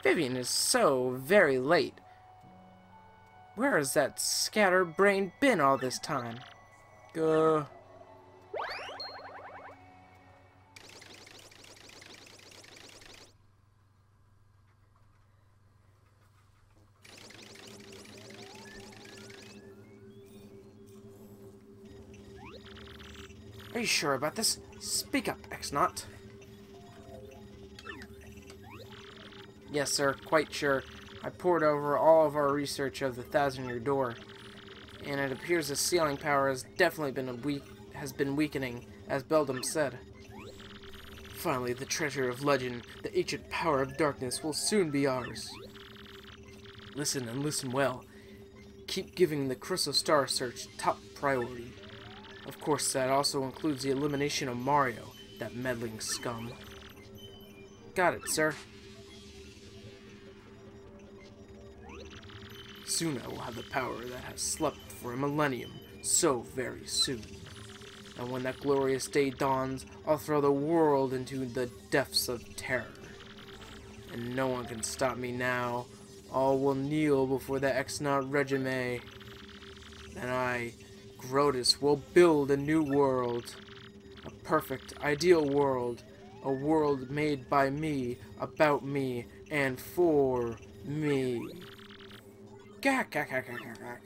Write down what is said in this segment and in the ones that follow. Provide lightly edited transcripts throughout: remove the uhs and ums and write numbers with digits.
Vivian is so very late. Where has that scatterbrain been all this time? Are you sure about this? Speak up, X-Naut. Yes, sir, quite sure. I pored over all of our research of the Thousand-Year Door, and it appears the sealing power has definitely been weakening, as Beldam said. Finally, the treasure of legend, the ancient power of darkness, will soon be ours. Listen and listen well. Keep giving the Crystal Star search top priority. Of course, that also includes the elimination of Mario, that meddling scum. Got it, sir. Soon I will have the power that has slept for a millennium, so very soon. And when that glorious day dawns, I'll throw the world into the depths of terror. And no one can stop me now. All will kneel before the X-Naut regime. And I, Grotus, will build a new world. A perfect, ideal world. A world made by me, about me, and for me. Gak, gak, gak, gak, gak, gak.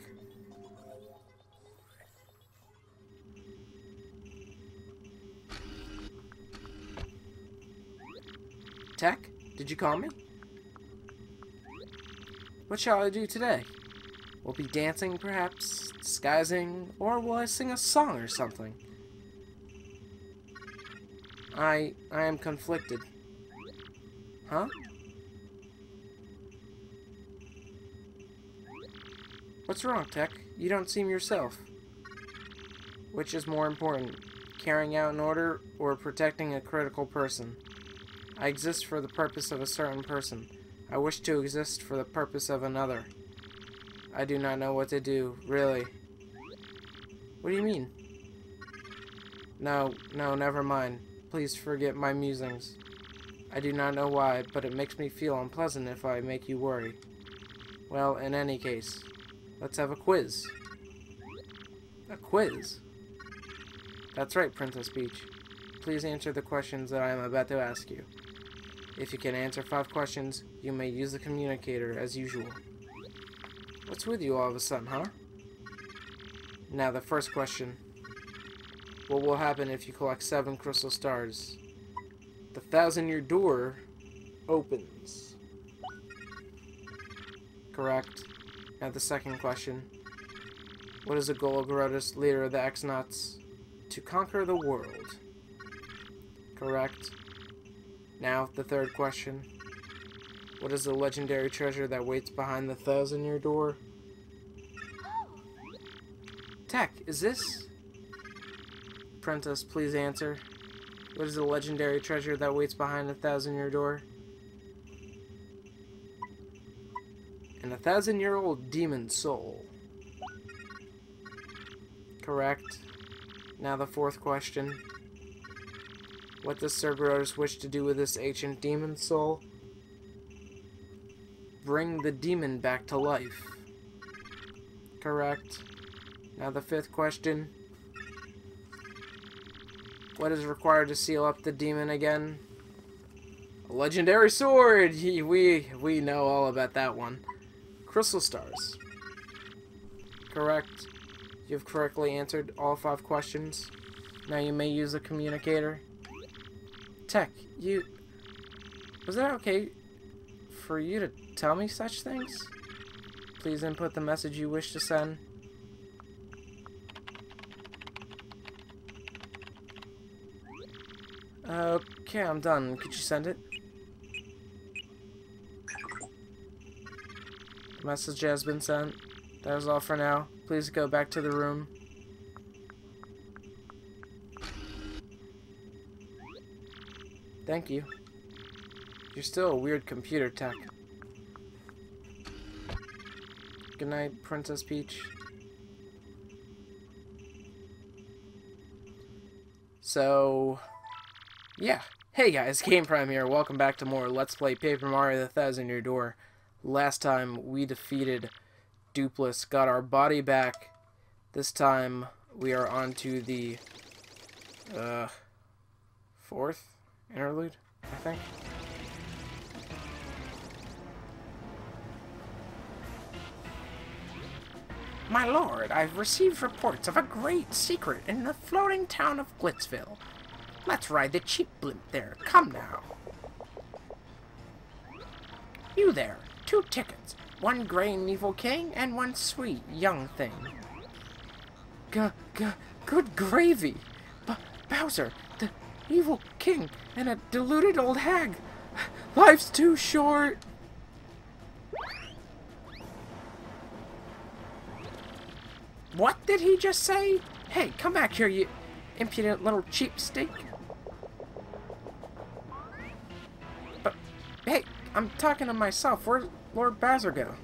Tech, did you call me? What shall I do today? Will be dancing, perhaps, disguising, or will I sing a song or something? I am conflicted. Huh? What's wrong, Tech? You don't seem yourself. Which is more important, carrying out an order or protecting a critical person? I exist for the purpose of a certain person. I wish to exist for the purpose of another. I do not know what to do, really. What do you mean? No, never mind. Please forget my musings. I do not know why, but it makes me feel unpleasant if I make you worry. Well, in any case, let's have a quiz. A quiz? That's right, Princess Peach. Please answer the questions that I am about to ask you. If you can answer 5 questions, you may use the communicator as usual. What's with you all of a sudden, huh? Now, the first question. What will happen if you collect 7 crystal stars? The Thousand-Year Door opens. Correct. Now, the second question. What is the goal of Gyrotis, leader of the X-Nauts? To conquer the world. Correct. Now, the third question. What is the legendary treasure that waits behind the Thousand-Year Door? Tech, is this? Princess, please answer. What is the legendary treasure that waits behind the Thousand-Year Door? An 1,000-year-old demon soul. Correct. Now the fourth question. What does Sir Gyrotis wish to do with this ancient demon soul? Bring the demon back to life. Correct. Now the fifth question. What is required to seal up the demon again? A legendary sword! We know all about that one. Crystal stars. Correct. You've correctly answered all 5 questions. Now you may use a communicator. Tech, was that okay for you to tell me such things? Please input the message you wish to send. Okay, I'm done. Could you send it? The message has been sent. That is all for now. Please go back to the room. Thank you. You're still a weird computer, Tech. Good night, Princess Peach. So, yeah. Hey guys, Game Prime here. Welcome back to more Let's Play Paper Mario the Thousand Year Door. Last time we defeated Dupless, got our body back. This time we are on to the fourth interlude, I think. My lord, I've received reports of a great secret in the floating town of Glitzville. Let's ride the cheap blimp there. Come now. You there. 2 tickets. 1 gray and evil king and 1 sweet young thing. Good gravy. Bowser, the evil king, and a deluded old hag. Life's too short. What did he just say? Hey, come back here, you impudent little cheapsteak. But, hey, I'm talking to myself. Where'd Lord Bowser go?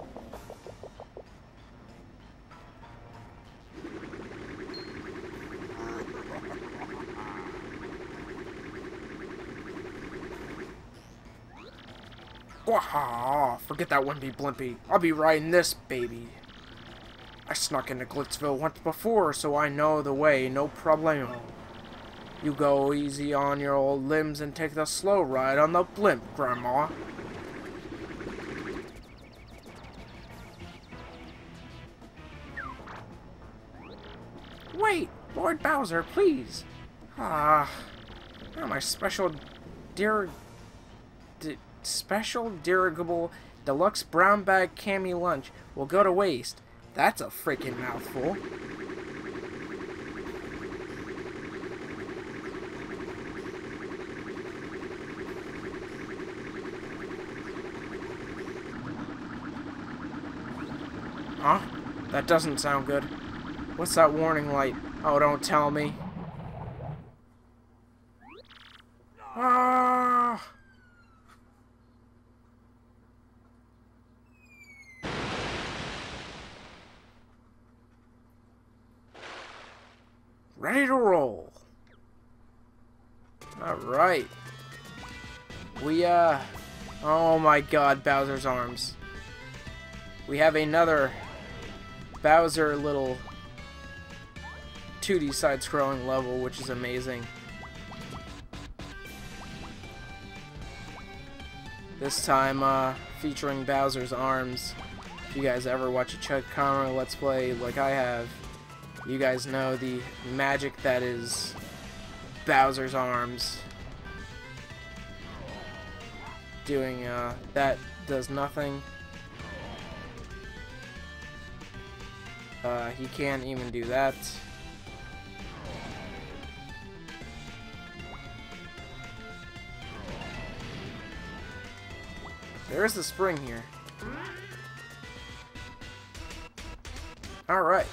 Waha! Forget that wimpy blimpy. I'll be riding this baby. I snuck into Glitzville once before, so I know the way, no problemo. You go easy on your old limbs and take the slow ride on the blimp, Grandma. Wait, Lord Bowser, please. Now my special dirigible deluxe brown bag cami lunch will go to waste. That's a freaking mouthful. Huh? That doesn't sound good. What's that warning light? Oh, don't tell me. Ah! Ready to roll. Alright. Oh my god, Bowser's arms. We have another Bowser little 2D side-scrolling level, which is amazing. This time, featuring Bowser's arms. If you guys ever watch a checkered Let's Play like I have, you guys know the magic that is Bowser's arms. Doing, that does nothing. He can't even do that. There is the spring here. Alright.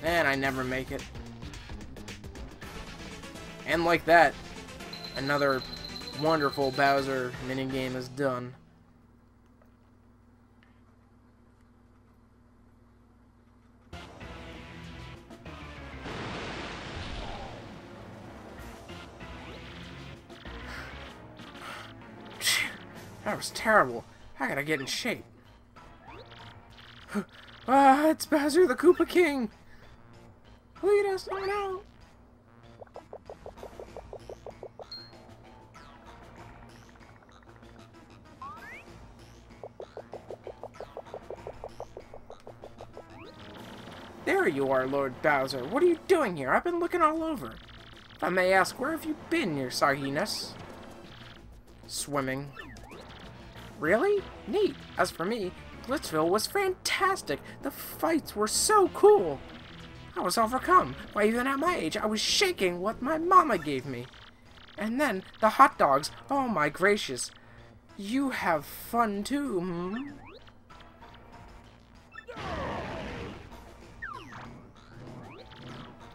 And I never make it. And like that, another wonderful Bowser minigame is done. That was terrible. I gotta get in shape. It's Bowser the Koopa King! Lead us on out! There you are, Lord Bowser. What are you doing here? I've been looking all over. If I may ask, where have you been, your Sahiness? Swimming. Really? Neat. As for me, Glitzville was fantastic. The fights were so cool. I was overcome. Why, even at my age, I was shaking what my mama gave me. And then, the hot dogs. Oh my gracious. You have fun too, hmm?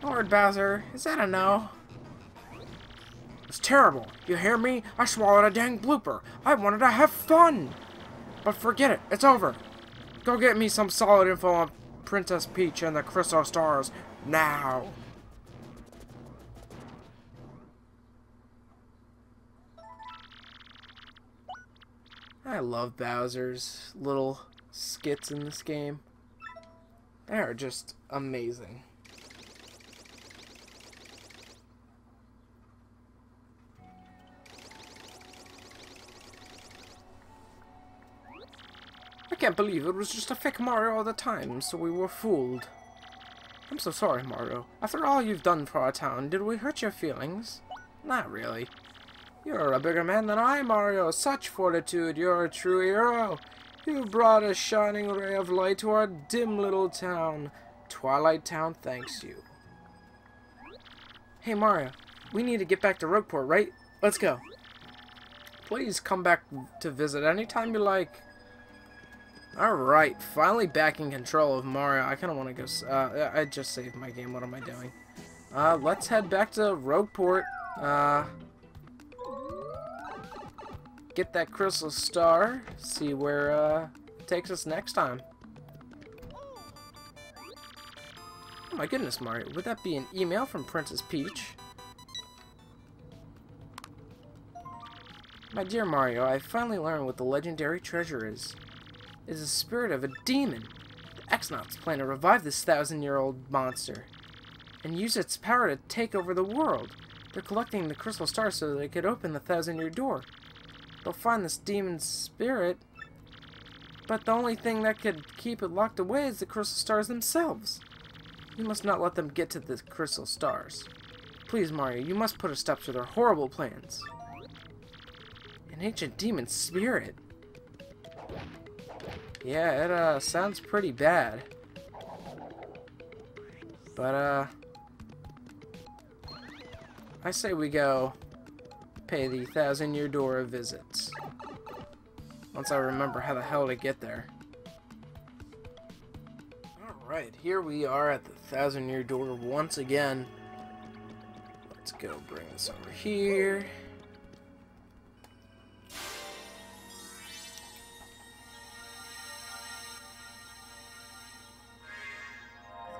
Lord Bowser, is that a no? It's terrible. You hear me? I swallowed a dang blooper. I wanted to have fun. But forget it. It's over. Go get me some solid info on Princess Peach and the Crystal Stars now. I love Bowser's little skits in this game. They are just amazing. I can't believe it was just a fake Mario all the time, so we were fooled. I'm so sorry, Mario. After all you've done for our town, did we hurt your feelings? Not really. You're a bigger man than I, Mario. Such fortitude. You're a true hero. You brought a shining ray of light to our dim little town. Twilight Town thanks you. Hey, Mario. We need to get back to Rogueport, right? Let's go. Please come back to visit anytime you like. Alright, finally back in control of Mario. I kind of want to go... I just saved my game. What am I doing? Let's head back to Rogueport. Get that crystal star. See where it takes us next time. Oh my goodness, Mario. Would that be an email from Princess Peach? My dear Mario, I finally learned what the legendary treasure is. It is the spirit of a demon. The X-Nauts plan to revive this 1,000-year-old monster and use its power to take over the world. They're collecting the crystal stars so they could open the 1,000-year door. They'll find this demon's spirit, but the only thing that could keep it locked away is the crystal stars themselves. You must not let them get to the crystal stars. Please, Mario, you must put a stop to their horrible plans. An ancient demon spirit? Yeah, it sounds pretty bad. But I say we go pay the 1,000-year door a visit. Once I remember how the hell to get there. Alright, here we are at the 1,000-year door once again. Let's go bring this over here.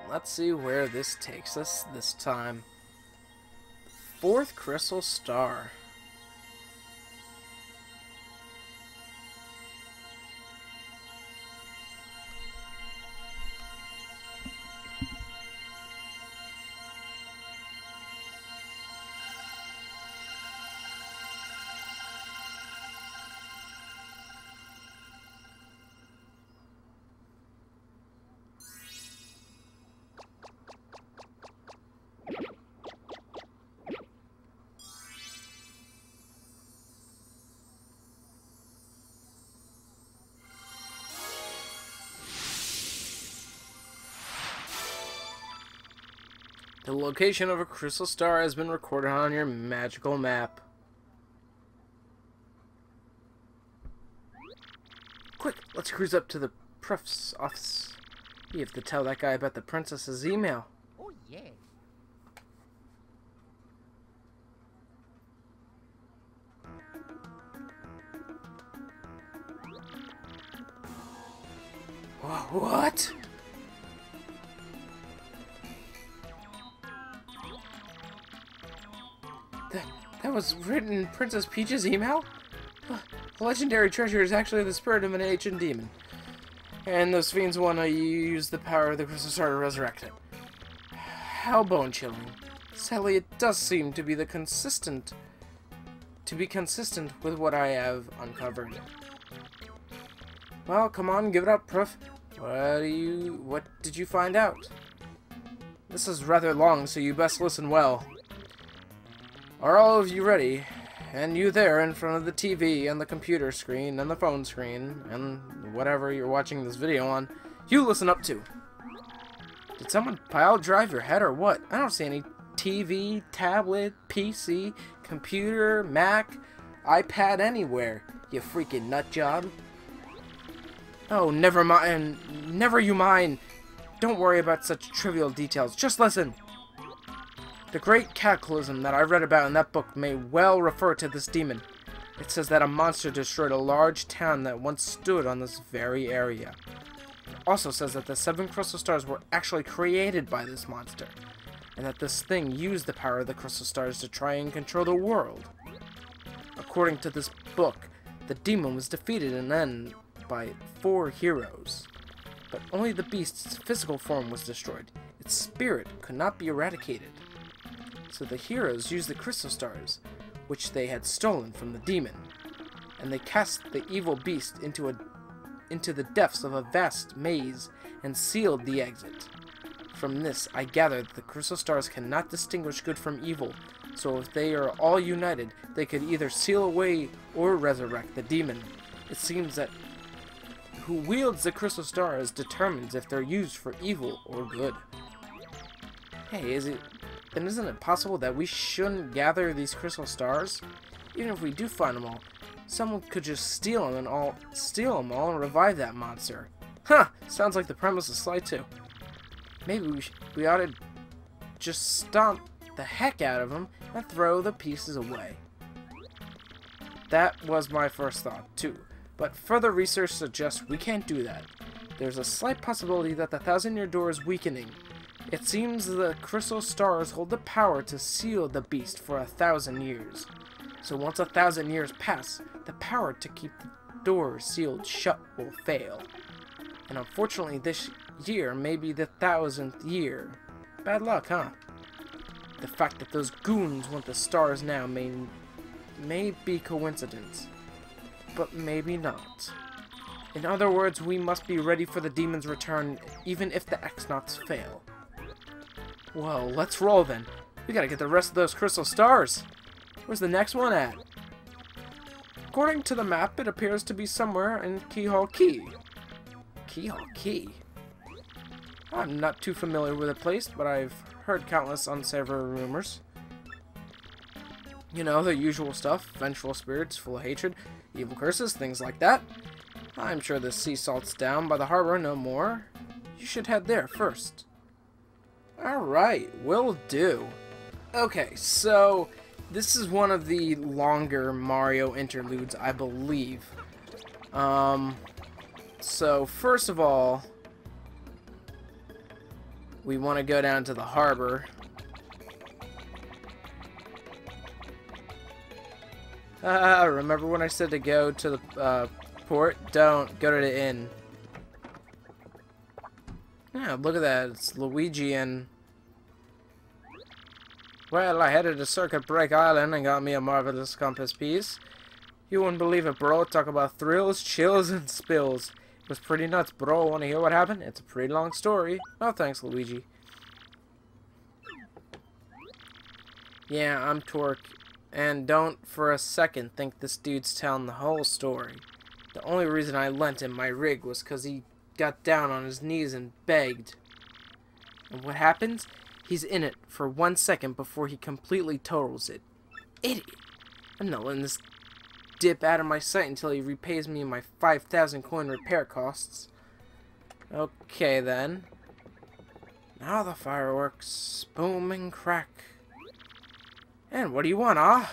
And let's see where this takes us this time. 4th crystal star. The location of a crystal star has been recorded on your magical map. Quick, let's cruise up to the pref's office. We have to tell that guy about the princess's email. Oh, yeah. What? That was written in Princess Peach's email? The legendary treasure is actually the spirit of an ancient demon. And those fiends want to use the power of the crystal star to resurrect it. How bone-chilling. Sadly, it does seem to be consistent with what I have uncovered. Well, come on, give it up, Proof. What did you find out? This is rather long, so you best listen well. Are all of you ready? And you there in front of the TV and the computer screen and the phone screen and whatever you're watching this video on, you listen up too. Did someone pile drive your head or what? I don't see any TV, tablet, PC, computer, Mac, iPad anywhere, you freaking nut job. Oh, never mind. Never you mind. Don't worry about such trivial details. Just listen. The great cataclysm that I read about in that book may well refer to this demon. It says that a monster destroyed a large town that once stood on this very area. also says that the 7 crystal stars were actually created by this monster, and that this thing used the power of the crystal stars to try and control the world. According to this book, the demon was defeated in the end by 4 heroes, but only the beast's physical form was destroyed. Its spirit could not be eradicated. So the heroes used the crystal stars, which they had stolen from the demon, and they cast the evil beast into the depths of a vast maze and sealed the exit. From this, I gather that the crystal stars cannot distinguish good from evil, so if they are all united, they could either seal away or resurrect the demon. It seems that who wields the crystal stars determines if they're used for evil or good. Hey, then isn't it possible that we shouldn't gather these crystal stars? Even if we do find them all, someone could just steal them all and revive that monster. Huh! Sounds like the premise of Slide 2. Maybe we ought to just stomp the heck out of them and throw the pieces away. That was my first thought, too. But further research suggests we can't do that. There's a slight possibility that the 1,000-year door is weakening. It seems the crystal stars hold the power to seal the beast for 1,000 years. So once 1,000 years pass, the power to keep the door sealed shut will fail. And unfortunately this year may be the 1,000th year. Bad luck, huh? The fact that those goons want the stars now may be coincidence, but maybe not. In other words, we must be ready for the demon's return, even if the X-Nauts fail. Well, let's roll then. We gotta get the rest of those crystal stars. Where's the next one at? According to the map, it appears to be somewhere in Keyhole Key. Keyhole Key? I'm not too familiar with the place, but I've heard countless unsavory rumors. You know, the usual stuff. Vengeful spirits full of hatred, evil curses, things like that. I'm sure the sea salt's down by the harbor no more. You should head there first. Alright, will do. Okay, so this is one of the longer Mario interludes, I believe. So first of all, we want to go down to the harbor. Remember when I said to go to the port? Don't. Go to the inn. Yeah, look at that. It's Luigi and... Well, I headed to Circuit Break Island and got me a marvelous compass piece. You wouldn't believe it, bro. Talk about thrills, chills, and spills. It was pretty nuts, bro. Want to hear what happened? It's a pretty long story. Oh, thanks, Luigi. Yeah, I'm Torque. And don't for a second think this dude's telling the whole story. The only reason I lent him my rig was because he got down on his knees and begged. And what happens? He's in it for 1 second before he completely totals it. Idiot! I'm not letting this dip out of my sight until he repays me my 5,000 coin repair costs. Okay then. Now the fireworks. Boom and crack. And what do you want, ah?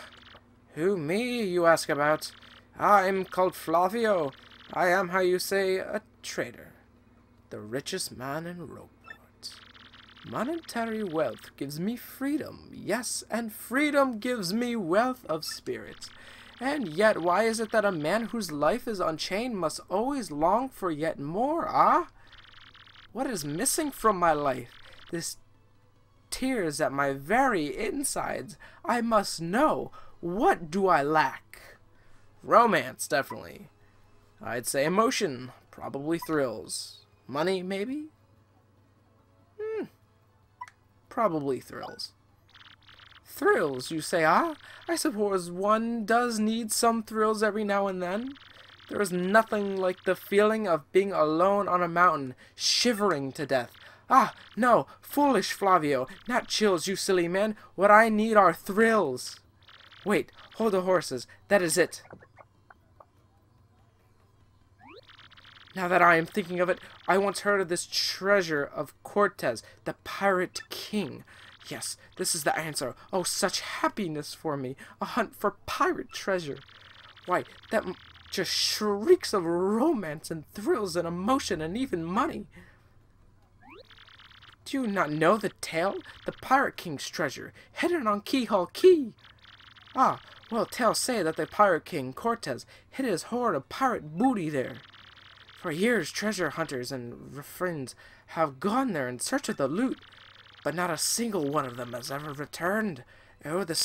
Who, me, you ask about? I'm called Flavio. I am, how you say, a trader. The richest man in Rogueport. Monetary wealth gives me freedom. Yes, and freedom gives me wealth of spirit. And yet, why is it that a man whose life is unchained must always long for yet more, ah? What is missing from my life? This tears at my very insides. I must know. What do I lack? Romance, definitely. I'd say emotion. Probably thrills. Money, maybe? Probably thrills. Thrills, you say, ah? I suppose one does need some thrills every now and then. There is nothing like the feeling of being alone on a mountain, shivering to death. Ah, no, foolish Flavio, not chills, you silly man. What I need are thrills. Wait, hold the horses. That is it. Now that I am thinking of it, I once heard of this treasure of Cortez, the pirate king. Yes, this is the answer. Oh, such happiness for me. A hunt for pirate treasure. Why, that just shrieks of romance and thrills and emotion and even money. Do you not know the tale? The Pirate King's treasure, hidden on Keyhole Key. Ah, well, tales say that the Pirate King, Cortez, hid his hoard of pirate booty there. For years, treasure hunters and friends have gone there in search of the loot, but not a single one of them has ever returned. Oh, the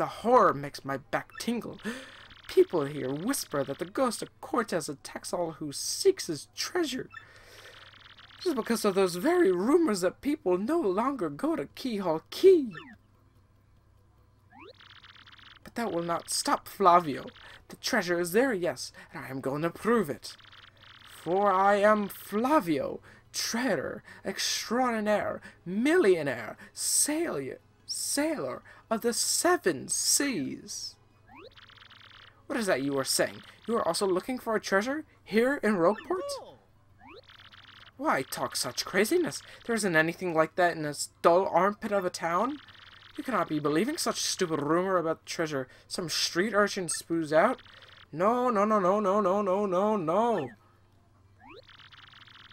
horror makes my back tingle. People here whisper that the ghost of Cortez attacks all who seeks his treasure. Just because of those very rumors that people no longer go to Keyhole Key. But that will not stop Flavio. The treasure is there, yes, and I am going to prove it. For I am Flavio, trader, extraordinaire, millionaire, sailor of the 7 seas. What is that you are saying? You are also looking for a treasure here in Rogueport? Why talk such craziness? There isn't anything like that in this dull armpit of a town. You cannot be believing such stupid rumor about treasure some street urchin spews out. No, no, no, no, no, no, no, no, no.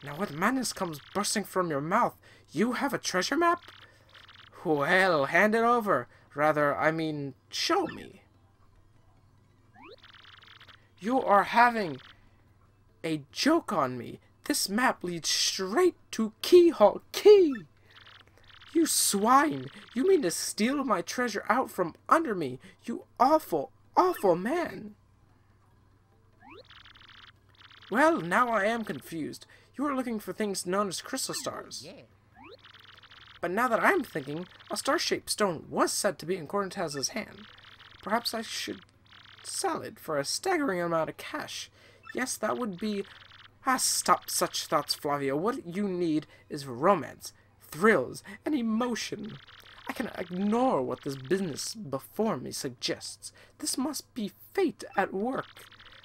Now what madness comes bursting from your mouth? You have a treasure map? Well, hand it over. Rather, I mean, show me. You are having a joke on me. This map leads straight to Keyhole Key. You swine! You mean to steal my treasure out from under me? You awful, awful man! Well, now I am confused. You are looking for things known as crystal stars. But now that I'm thinking, a star-shaped stone was said to be in Cortez's hand. Perhaps I should sell it for a staggering amount of cash. Yes, that would be... Ah, stop such thoughts, Flavio. What you need is romance, thrills, and emotion. I cannot ignore what this business before me suggests. This must be fate at work.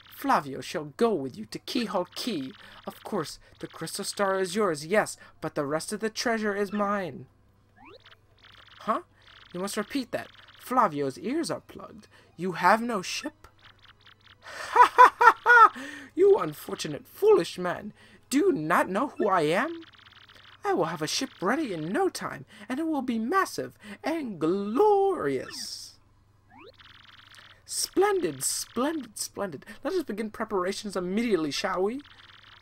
Flavio shall go with you to Keyhole Key. Of course, the crystal star is yours, yes, but the rest of the treasure is mine. Huh? You must repeat that. Flavio's ears are plugged. You have no ship? Ha ha ha ha! You unfortunate, foolish man. Do you not know who I am? I will have a ship ready in no time, and it will be massive and glorious. Splendid, splendid, splendid. Let us begin preparations immediately, shall we?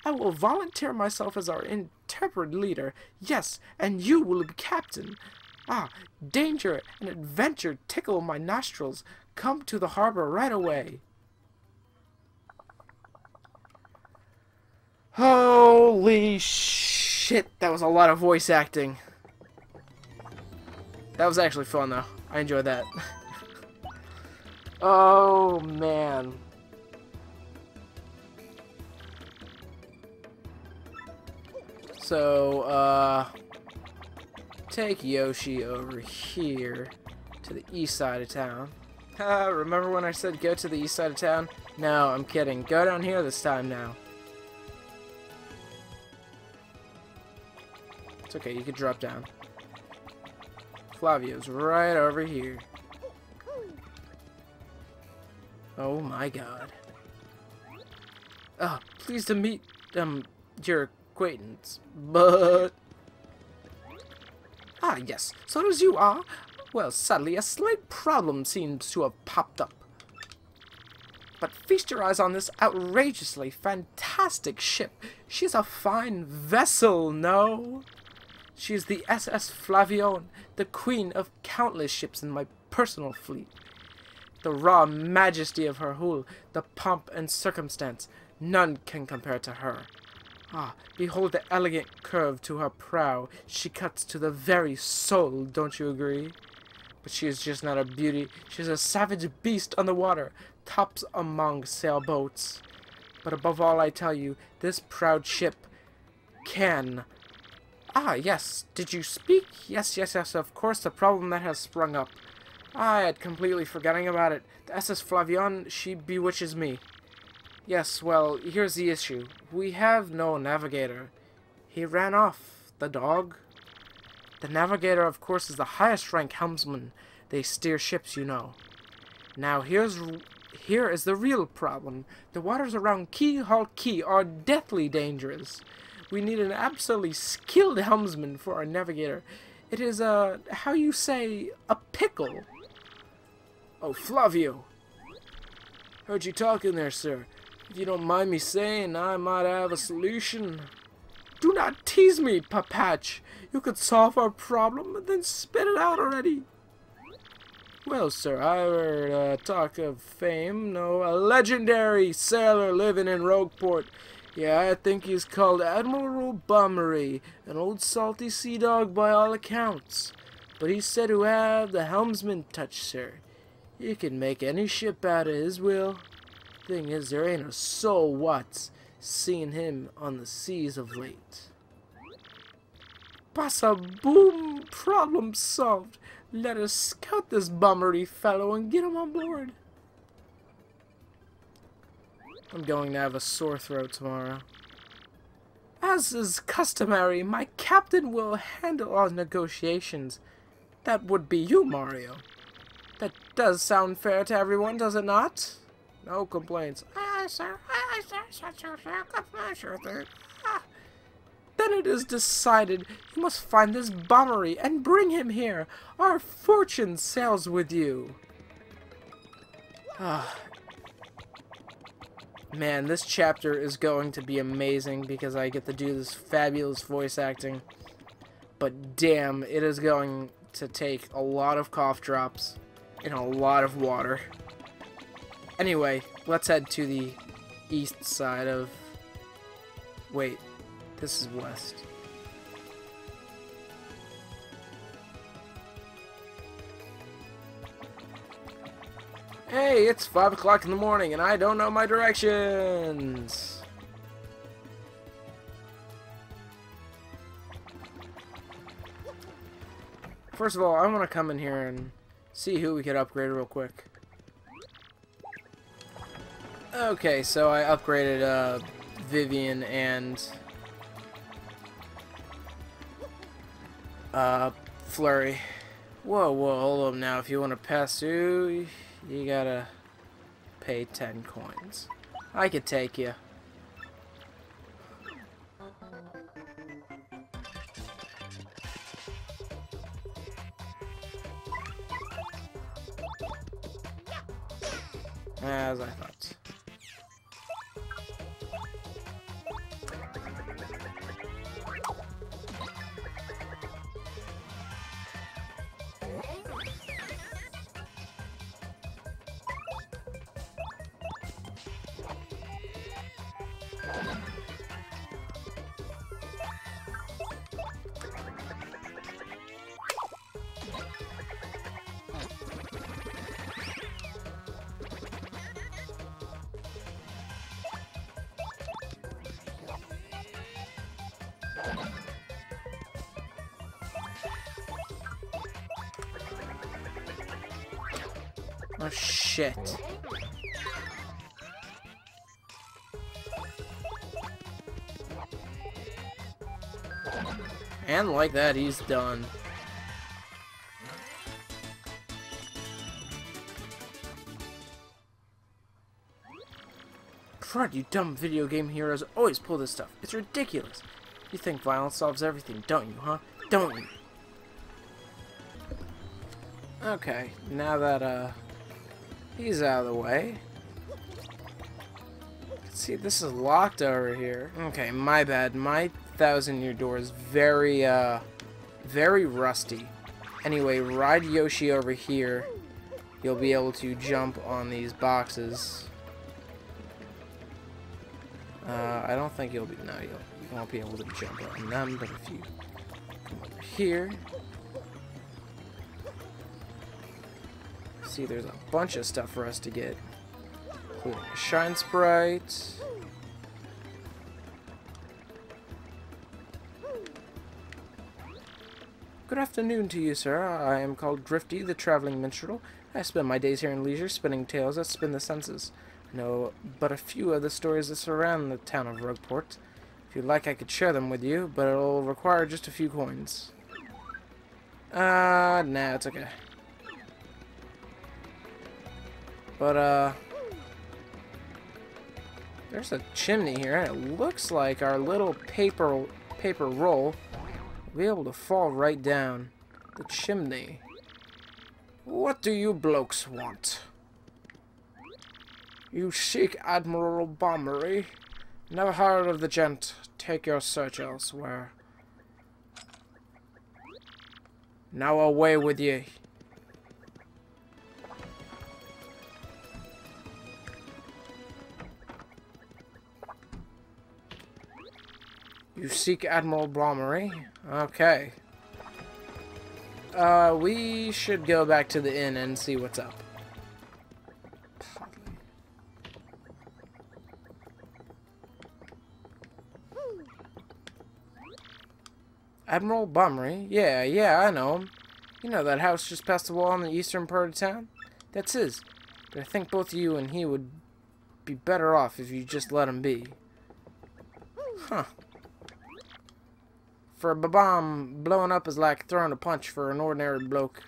I will volunteer myself as our intrepid leader. Yes, and you will be captain. Ah, danger and adventure tickle my nostrils. Come to the harbor right away. Holy shit, that was a lot of voice acting. That was actually fun, though. I enjoyed that. Oh, man. So, take Yoshi over here to the east side of town. Remember when I said go to the east side of town? No, I'm kidding. Go down here this time now. It's okay, you can drop down. Flavio's right over here. Oh my god. Oh, pleased to meet, your acquaintance, but... Ah, yes, so as you are. Well, sadly, a slight problem seems to have popped up. But feast your eyes on this outrageously fantastic ship. She's a fine vessel, no? She is the SS Flavion, the queen of countless ships in my personal fleet. The raw majesty of her hull, the pomp and circumstance, none can compare to her. Ah, behold the elegant curve to her prow. She cuts to the very soul, don't you agree? But she is just not a beauty. She is a savage beast on the water, tops among sailboats. But above all, I tell you, this proud ship can... Ah, yes, did you speak? Yes, yes, yes, of course, the problem that has sprung up. I had completely forgetting about it. The SS Flavion, she bewitches me. Yes, well, here's the issue. We have no navigator. He ran off, the dog. The navigator, of course, is the highest rank helmsman. They steer ships, you know. Now, here's here is the real problem. The waters around Keyhole Key are deathly dangerous. We need an absolutely skilled helmsman for our navigator. It is how you say, a pickle. Oh, Flavio. Heard you talking there, sir. If you don't mind me saying, I might have a solution. Do not tease me, Papatch. You could solve our problem, and then spit it out already. Well, sir, I heard talk of fame. No, a legendary sailor living in Rogueport. Yeah, I think he's called Admiral Bummery, an old salty sea dog by all accounts. But he's said to have the helmsman touch, sir. You can make any ship out of his will. Thing is, there ain't a soul what's seen him on the seas of late. Bassa boom! Problem solved. Let us scout this Bummery fellow and get him on board. I'm going to have a sore throat tomorrow. As is customary, my captain will handle our negotiations. That would be you, Mario. That does sound fair to everyone, does it not? No complaints. Aye, sir. Aye, sir. Sure thing. Then it is decided. You must find this Bummery and bring him here. Our fortune sails with you. Man, this chapter is going to be amazing because I get to do this fabulous voice acting. But damn, it is going to take a lot of cough drops and a lot of water. Anyway, let's head to the east side of... Wait, this is west. Hey, it's 5 o'clock in the morning and I don't know my directions. First of all, I want to come in here and see who we could upgrade real quick. Okay, so I upgraded Vivian and Flurry. Whoa, hold up now. If you want to pass through, you gotta pay 10 coins. I could take you. As I thought. Oh shit. And like that, he's done. Crud, you dumb video game heroes always pull this stuff. It's ridiculous. You think violence solves everything, don't you, huh? Don't you? Okay, now that, he's out of the way. Let's see, this is locked over here. Okay, my bad. My 1000-year door is very, very rusty. Anyway, ride Yoshi over here. You'll be able to jump on these boxes. I don't think you'll be... No, you won't be able to jump on them, but if you come over here... See, there's a bunch of stuff for us to get, including a Shine Sprite. Good afternoon to you, sir. I am called Drifty, the Traveling Minstrel. I spend my days here in leisure, spinning tales that spin the senses. I know but a few of the stories that surround the town of Rogueport. If you'd like, I could share them with you, but it'll require just a few coins. Nah, it's okay. But, There's a chimney here, and it looks like our little paper roll will be able to fall right down the chimney. What do you blokes want? You seek Admiral Bombery? Never heard of the gent. Take your search elsewhere. Now away with ye. You seek Admiral Bombery? Okay. We should go back to the inn and see what's up. Admiral Bombery? Yeah, I know him. You know that house just past the wall in the eastern part of town? That's his. But I think both you and he would be better off if you just let him be. Huh. For a bomb, blowing up is like throwing a punch for an ordinary bloke.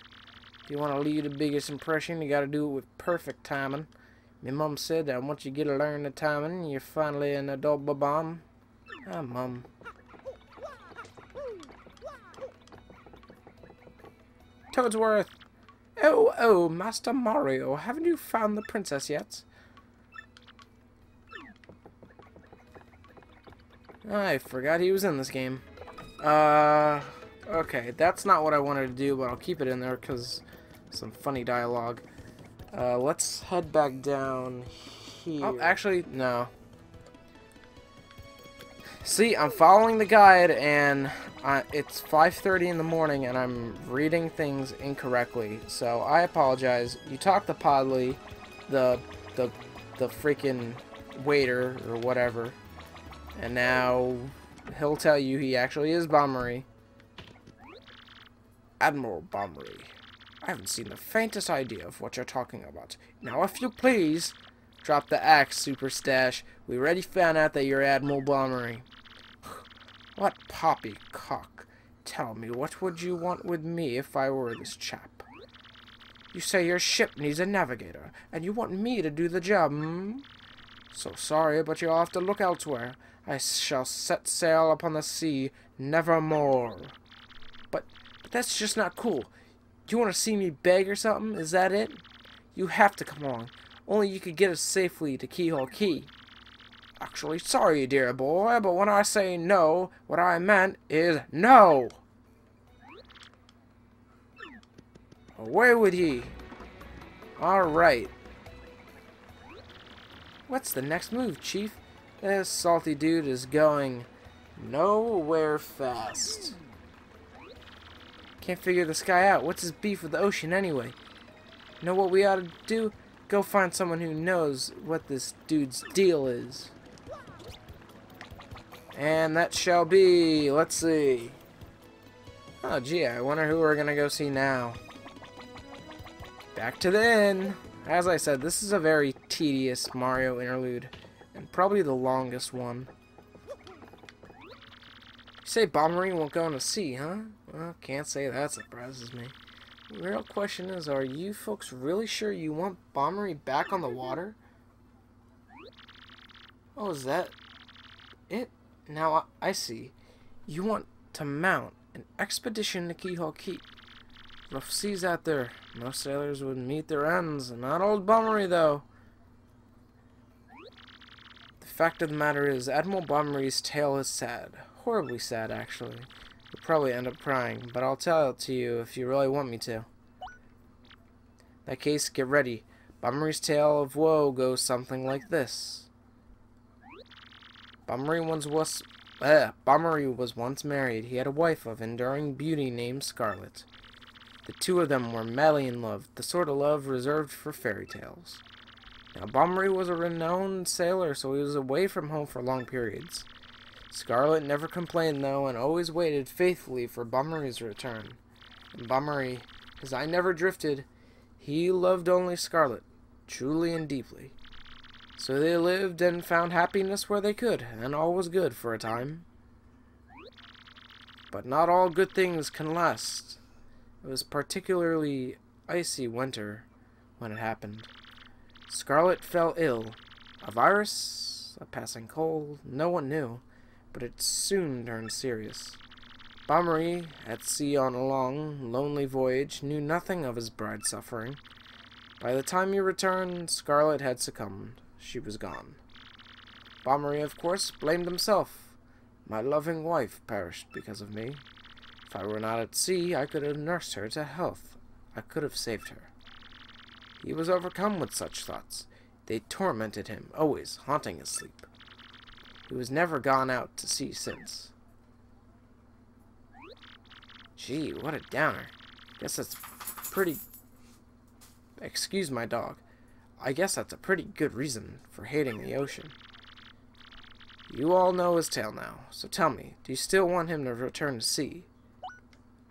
If you want to leave the biggest impression, you gotta do it with perfect timing. My mum said that once you get to learn the timing, you're finally an adult bomb. Ah, Mum. Toadsworth! Oh, Master Mario, haven't you found the princess yet? I forgot he was in this game. Okay, that's not what I wanted to do, but I'll keep it in there because some funny dialogue. Let's head back down here. Oh, actually, no. See, I'm following the guide, and it's 5:30 in the morning, and I'm reading things incorrectly. So I apologize. You talked to Podley, the freaking waiter or whatever, and now he'll tell you he actually is Bombery. Admiral Bombery. I haven't seen the faintest idea of what you're talking about. Now, if you please, drop the axe, Super Stash. We already found out that you're Admiral Bombery. What poppycock. Tell me, what would you want with me if I were this chap? You say your ship needs a navigator, and you want me to do the job, hmm? So sorry, but you'll have to look elsewhere. I shall set sail upon the sea, nevermore. But that's just not cool. You want to see me beg or something? Is that it? You have to come along. Only you could get us safely to Keyhole Key. Actually, sorry, dear boy, but when I say no, what I meant is no! Away with ye! Alright. What's the next move, Chief? This salty dude is going nowhere fast. Can't figure this guy out. What's his beef with the ocean anyway? Know what we ought to do? Go find someone who knows what this dude's deal is. And that shall be, let's see. Oh gee, I wonder who we're gonna go see now. Back to the inn. As I said, this is a very tedious Mario interlude, and probably the longest one. You say Bombery won't go in the sea, huh? Well, can't say that surprises me. The real question is, are you folks really sure you want Bombery back on the water? Oh, is that it? Now I see. You want to mount an expedition to Keyhole Key. Rough seas out there. Most sailors would meet their ends. Not old Bombery, though. The fact of the matter is, Admiral Bombery's tale is sad. Horribly sad, actually. You'll probably end up crying, but I'll tell it to you if you really want me to. In that case, get ready. Bombery's tale of woe goes something like this. Bombery was once married. He had a wife of enduring beauty named Scarlet. The two of them were madly in love, the sort of love reserved for fairy tales. Now, Bombery was a renowned sailor, so he was away from home for long periods. Scarlet never complained, though, and always waited faithfully for Bombery's return. And Bombery, as I never drifted, he loved only Scarlet, truly and deeply. So they lived and found happiness where they could, and all was good for a time. But not all good things can last. It was particularly icy winter when it happened. Scarlet fell ill. A virus? A passing cold? No one knew, but it soon turned serious. Bommery, at sea on a long, lonely voyage, knew nothing of his bride's suffering. By the time he returned, Scarlet had succumbed. She was gone. Bommery, of course, blamed himself. My loving wife perished because of me. If I were not at sea, I could have nursed her to health. I could have saved her. He was overcome with such thoughts. They tormented him, always haunting his sleep. He was never gone out to sea since. Gee, what a downer. Guess that's pretty... Excuse my dog. I guess that's a pretty good reason for hating the ocean. You all know his tale now, so tell me, do you still want him to return to sea?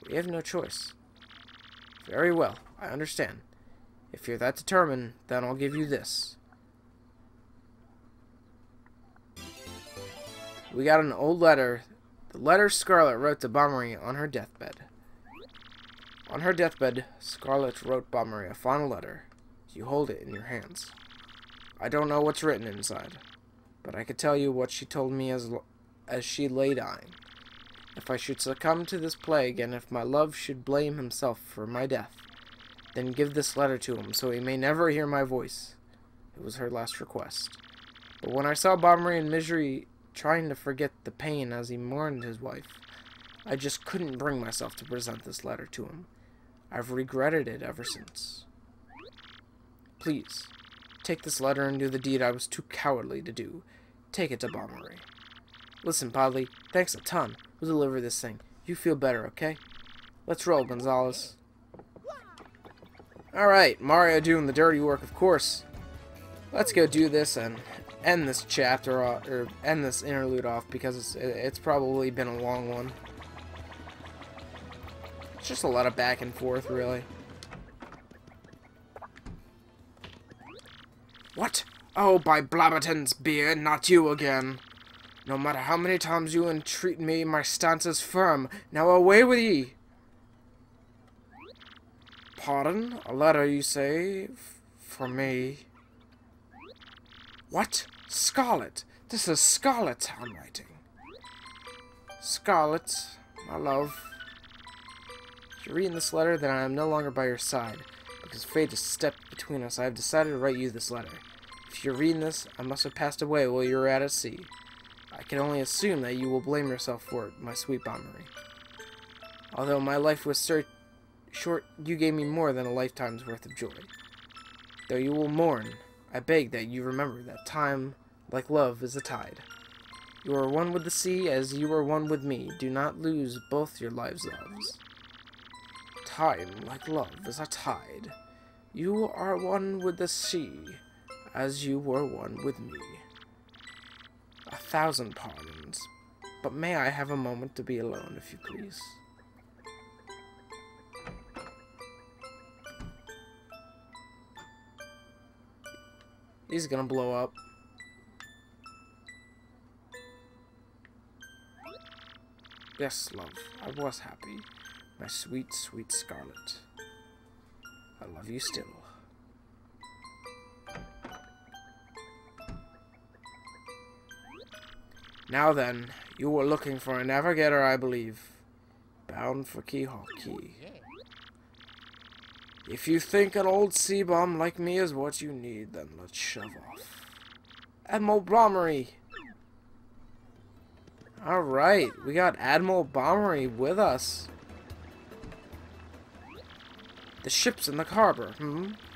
We have no choice. Very well, I understand. If you're that determined, then I'll give you this. We got an old letter. The letter Scarlet wrote to Bommery on her deathbed. On her deathbed, Scarlet wrote Bommery a final letter. You hold it in your hands. I don't know what's written inside, but I could tell you what she told me as she lay dying. If I should succumb to this plague, and if my love should blame himself for my death, then give this letter to him, so he may never hear my voice. It was her last request. But when I saw Bommery in misery, trying to forget the pain as he mourned his wife, I just couldn't bring myself to present this letter to him. I've regretted it ever since. Please, take this letter and do the deed I was too cowardly to do. Take it to Bommery. Listen, Podley, thanks a ton. We'll deliver this thing. You feel better, okay? Let's roll, Gonzalez. Alright, Mario doing the dirty work, of course. Let's go do this and end this chapter off, or end this interlude off, because it's probably been a long one. It's just a lot of back and forth, really. What? Oh, by Blabberton's beard, not you again. No matter how many times you entreat me, my stance is firm. Now away with ye! Pardon? A letter, you say? For me? What? Scarlet! This is Scarlet's handwriting. Scarlet, my love. If you're reading this letter, then I am no longer by your side. Because fate has stepped between us, I have decided to write you this letter. If you're reading this, I must have passed away while you were at sea. I can only assume that you will blame yourself for it, my sweet Bommery. Although my life was short, you gave me more than a lifetime's worth of joy. Though you will mourn, I beg that you remember that time, like love, is a tide. You are one with the sea as you are one with me. Do not lose both your lives' loves. Time, like love, is a tide. You are one with the sea as you were one with me. 1,000 pardons, but may I have a moment to be alone, if you please? He's gonna blow up. Yes, love, I was happy. My sweet, sweet Scarlet. I love you still. Now then, you were looking for a navigator, I believe. Bound for Keyhawk Key. If you think an old sea bum like me is what you need, then let's shove off. Admiral Bommery! Alright, we got Admiral Bommery with us. The ship's in the harbor,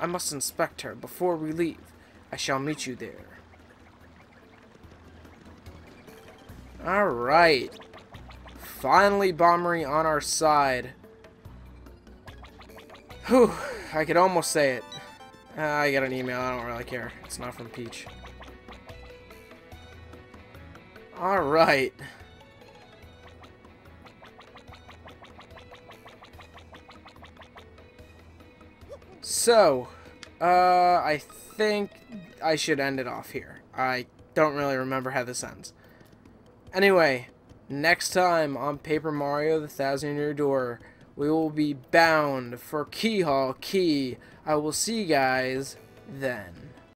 I must inspect her before we leave. I shall meet you there. Alright. Finally Bommery on our side. Whew, I could almost say it. I got an email, I don't really care. It's not from Peach. Alright. So, I think I should end it off here. I don't really remember how this ends. Anyway, next time on Paper Mario the Thousand-Year Door, we will be bound for Keyhawk Key. I will see you guys then.